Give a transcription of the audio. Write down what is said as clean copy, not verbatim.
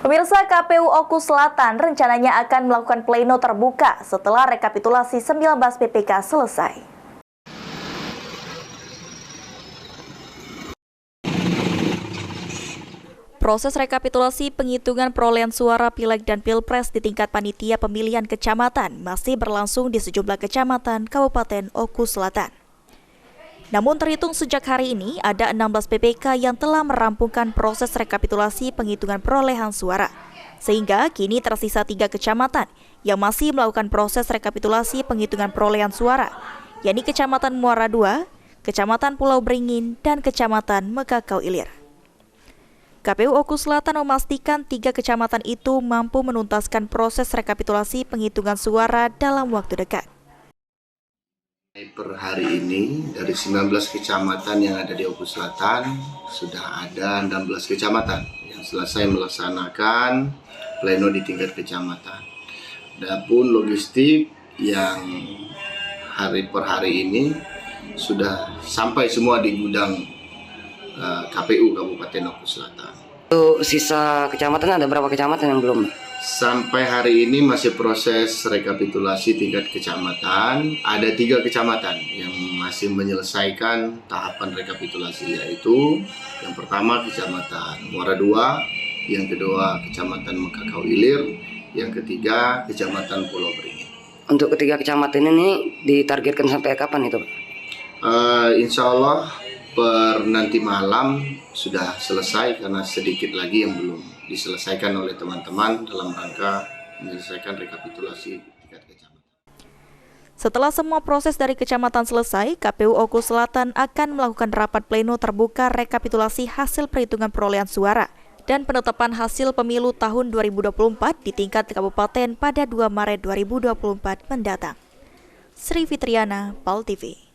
Pemirsa, KPU Oku Selatan rencananya akan melakukan pleno terbuka setelah rekapitulasi 19 PPK selesai. Proses rekapitulasi penghitungan perolehan suara Pileg dan Pilpres di tingkat panitia pemilihan kecamatan masih berlangsung di sejumlah kecamatan Kabupaten Oku Selatan. Namun terhitung sejak hari ini, ada 16 PPK yang telah merampungkan proses rekapitulasi penghitungan perolehan suara. Sehingga kini tersisa 3 kecamatan yang masih melakukan proses rekapitulasi penghitungan perolehan suara, yakni Kecamatan Muara II, Kecamatan Pulau Beringin, dan Kecamatan Mekakau Ilir. KPU Oku Selatan memastikan 3 kecamatan itu mampu menuntaskan proses rekapitulasi penghitungan suara dalam waktu dekat. Per hari ini, dari 19 kecamatan yang ada di Oku Selatan, sudah ada 16 kecamatan yang selesai melaksanakan pleno di tingkat kecamatan. Adapun logistik yang hari per hari ini sudah sampai semua di gudang KPU Kabupaten Oku Selatan. Untuk sisa kecamatan ada berapa kecamatan yang belum? Sampai hari ini masih proses rekapitulasi tingkat kecamatan. Ada 3 kecamatan yang masih menyelesaikan tahapan rekapitulasi, yaitu yang pertama Kecamatan Muara II, yang kedua Kecamatan Mekakau Ilir, yang ketiga Kecamatan Pulau Beringin. Untuk ketiga kecamatan ini ditargetkan sampai kapan itu? Insya Allah per nanti malam sudah selesai, karena sedikit lagi yang belum diselesaikan oleh teman-teman dalam rangka menyelesaikan rekapitulasi tingkat kecamatan. Setelah semua proses dari kecamatan selesai, KPU Oku Selatan akan melakukan rapat pleno terbuka rekapitulasi hasil perhitungan perolehan suara dan penetapan hasil pemilu tahun 2024 di tingkat kabupaten pada 2 Maret 2024 mendatang. Sri Fitriana, PAL TV.